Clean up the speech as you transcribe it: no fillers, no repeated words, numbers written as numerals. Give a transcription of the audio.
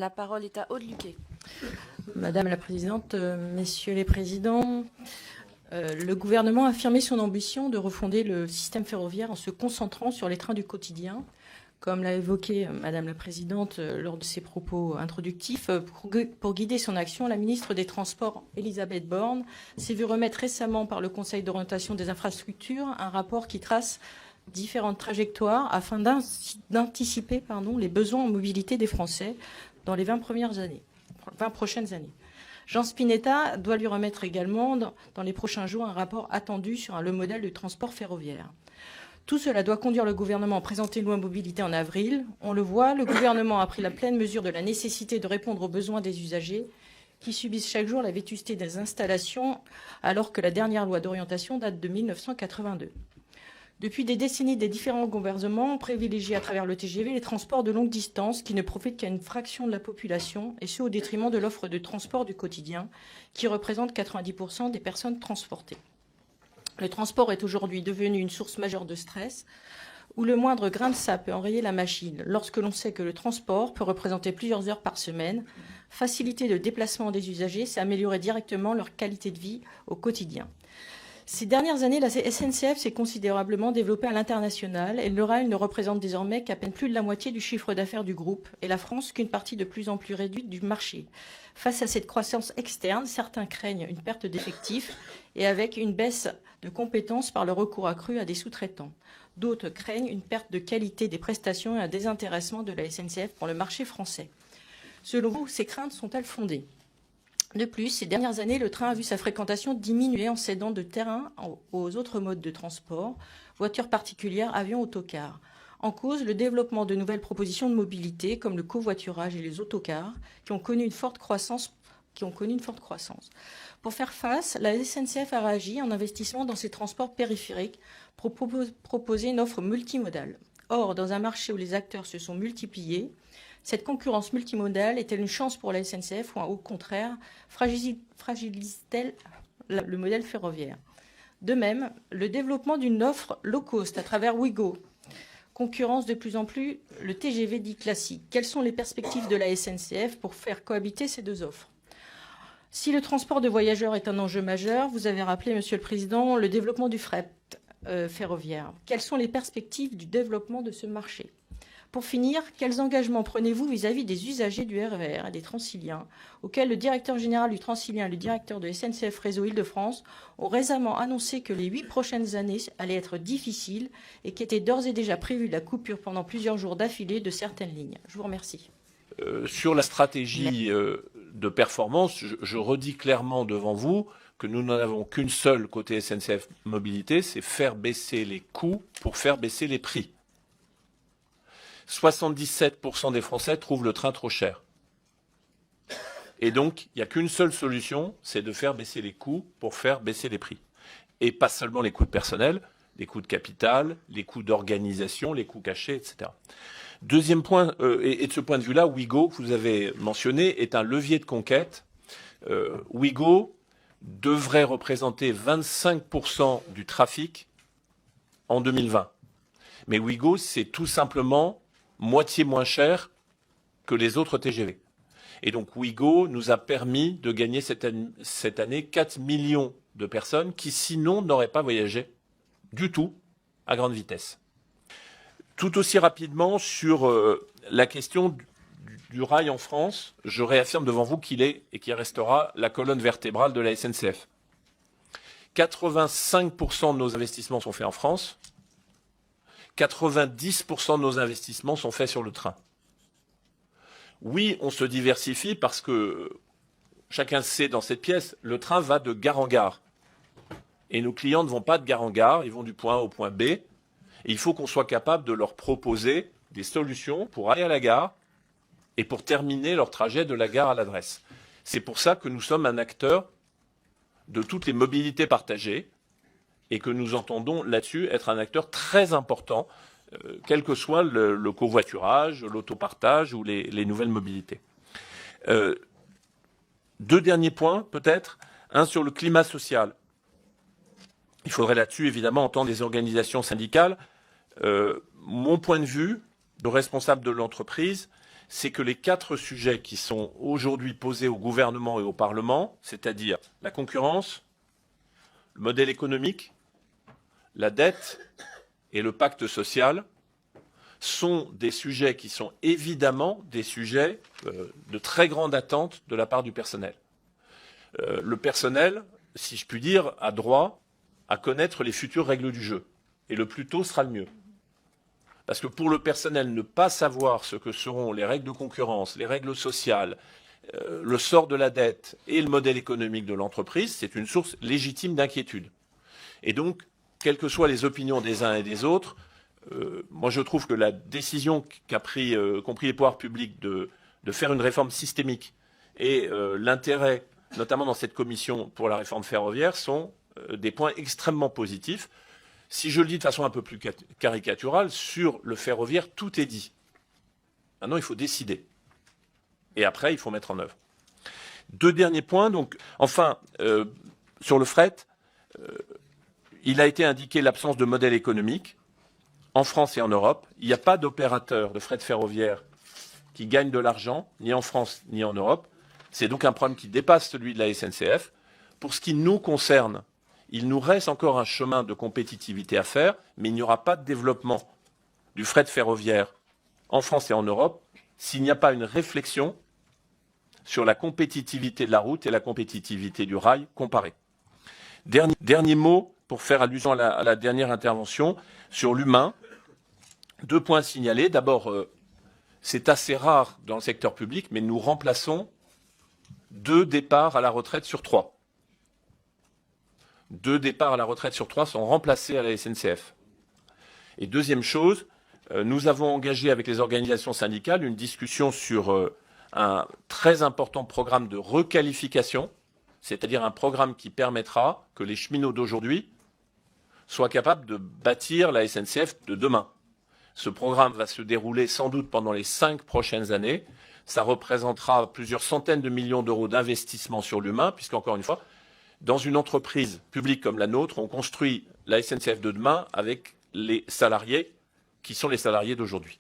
La parole est à Aude Luquet. Madame la Présidente, Messieurs les Présidents, le gouvernement a affirmé son ambition de refonder le système ferroviaire en se concentrant sur les trains du quotidien. Comme l'a évoqué Madame la Présidente lors de ses propos introductifs, pour guider son action, la ministre des Transports, Elisabeth Borne, s'est vue remettre récemment par le Conseil d'orientation des infrastructures un rapport qui trace différentes trajectoires afin d'anticiper les besoins en mobilité des Français dans les 20 prochaines années. Jean Spinetta doit lui remettre également dans les prochains jours un rapport attendu sur le modèle du transport ferroviaire. Tout cela doit conduire le gouvernement à présenter une loi mobilité en avril. On le voit, le gouvernement a pris la pleine mesure de la nécessité de répondre aux besoins des usagers qui subissent chaque jour la vétusté des installations alors que la dernière loi d'orientation date de 1982. Depuis des décennies, des différents gouvernements ont privilégié à travers le TGV les transports de longue distance qui ne profitent qu'à une fraction de la population, et ce au détriment de l'offre de transport du quotidien qui représente 90% des personnes transportées. Le transport est aujourd'hui devenu une source majeure de stress où le moindre grain de sable peut enrayer la machine lorsque l'on sait que le transport peut représenter plusieurs heures par semaine. Faciliter le déplacement des usagers, c'est améliorer directement leur qualité de vie au quotidien. Ces dernières années, la SNCF s'est considérablement développée à l'international et le rail ne représente désormais qu'à peine plus de la moitié du chiffre d'affaires du groupe et la France qu'une partie de plus en plus réduite du marché. Face à cette croissance externe, certains craignent une perte d'effectifs et avec une baisse de compétences par le recours accru à des sous-traitants. D'autres craignent une perte de qualité des prestations et un désintéressement de la SNCF pour le marché français. Selon vous, ces craintes sont-elles fondées ? De plus, ces dernières années, le train a vu sa fréquentation diminuer en cédant de terrain aux autres modes de transport, voitures particulières, avions, autocars. En cause, le développement de nouvelles propositions de mobilité, comme le covoiturage et les autocars, qui ont connu une forte croissance. Pour faire face, la SNCF a réagi en investissement dans ses transports périphériques pour proposer une offre multimodale. Or, dans un marché où les acteurs se sont multipliés, cette concurrence multimodale est-elle une chance pour la SNCF ou au contraire fragilise-t-elle le modèle ferroviaire ? De même, le développement d'une offre low cost à travers Ouigo concurrence de plus en plus le TGV dit classique. Quelles sont les perspectives de la SNCF pour faire cohabiter ces deux offres ? Si le transport de voyageurs est un enjeu majeur, vous avez rappelé, Monsieur le Président, le développement du fret ferroviaire. Quelles sont les perspectives du développement de ce marché ? Pour finir, quels engagements prenez-vous vis-à-vis des usagers du RER et des Transiliens, auxquels le directeur général du Transilien et le directeur de SNCF Réseau Île-de-France ont récemment annoncé que les 8 prochaines années allaient être difficiles et qu'était d'ores et déjà prévue la coupure pendant plusieurs jours d'affilée de certaines lignes. Je vous remercie. Sur la stratégie de performance, je redis clairement devant vous que nous n'en avons qu'une seule côté SNCF Mobilité, c'est faire baisser les coûts pour faire baisser les prix. 77% des Français trouvent le train trop cher. Et donc, il n'y a qu'une seule solution, c'est de faire baisser les coûts pour faire baisser les prix. Et pas seulement les coûts de personnel, les coûts de capital, les coûts d'organisation, les coûts cachés, etc. Deuxième point, et de ce point de vue-là, Ouigo, que vous avez mentionné, est un levier de conquête. Ouigo devrait représenter 25% du trafic en 2020. Mais Ouigo, c'est tout simplement moitié moins cher que les autres TGV. Et donc Ouigo nous a permis de gagner cette année 4 millions de personnes qui sinon n'auraient pas voyagé du tout à grande vitesse. Tout aussi rapidement sur la question du rail en France, je réaffirme devant vous qu'il est et qu'il restera la colonne vertébrale de la SNCF. 85% de nos investissements sont faits en France. 90% de nos investissements sont faits sur le train. Oui, on se diversifie parce que chacun sait dans cette pièce, le train va de gare en gare. Et nos clients ne vont pas de gare en gare, ils vont du point A au point B. Et il faut qu'on soit capable de leur proposer des solutions pour aller à la gare et pour terminer leur trajet de la gare à l'adresse. C'est pour ça que nous sommes un acteur de toutes les mobilités partagées et que nous entendons là-dessus être un acteur très important, quel que soit le covoiturage, l'autopartage ou les nouvelles mobilités. Deux derniers points, peut-être. Un sur le climat social. Il faudrait là-dessus, évidemment, entendre les organisations syndicales. Mon point de vue de responsable de l'entreprise, c'est que les 4 sujets qui sont aujourd'hui posés au gouvernement et au Parlement, c'est-à-dire la concurrence, le modèle économique, la dette et le pacte social, sont des sujets qui sont évidemment des sujets de très grande attente de la part du personnel. Le personnel, si je puis dire, a droit à connaître les futures règles du jeu. Et le plus tôt sera le mieux. Parce que pour le personnel, ne pas savoir ce que seront les règles de concurrence, les règles sociales, le sort de la dette et le modèle économique de l'entreprise, c'est une source légitime d'inquiétude. Et donc, quelles que soient les opinions des uns et des autres, moi je trouve que la décision qu'ont pris les pouvoirs publics de faire une réforme systémique et l'intérêt, notamment dans cette commission pour la réforme ferroviaire, sont des points extrêmement positifs. Si je le dis de façon un peu plus caricaturale, sur le ferroviaire, tout est dit. Maintenant, il faut décider. Et après, il faut mettre en œuvre. 2 derniers points. Donc, enfin, sur le fret, il a été indiqué l'absence de modèle économique en France et en Europe. Il n'y a pas d'opérateur de fret ferroviaire qui gagne de l'argent, ni en France, ni en Europe. C'est donc un problème qui dépasse celui de la SNCF. Pour ce qui nous concerne, il nous reste encore un chemin de compétitivité à faire, mais il n'y aura pas de développement du fret ferroviaire en France et en Europe s'il n'y a pas une réflexion sur la compétitivité de la route et la compétitivité du rail comparée. Dernier mot, pour faire allusion à la dernière intervention, sur l'humain. 2 points signalés. D'abord, c'est assez rare dans le secteur public, mais nous remplaçons 2 départs à la retraite sur 3. 2 départs à la retraite sur 3 sont remplacés à la SNCF. Et deuxième chose, nous avons engagé avec les organisations syndicales une discussion sur un très important programme de requalification, c'est-à-dire un programme qui permettra que les cheminots d'aujourd'hui soient capables de bâtir la SNCF de demain. Ce programme va se dérouler sans doute pendant les 5 prochaines années. Ça représentera plusieurs centaines de millions d'euros d'investissement sur l'humain, puisqu'encore une fois, dans une entreprise publique comme la nôtre, on construit la SNCF de demain avec les salariés qui sont les salariés d'aujourd'hui.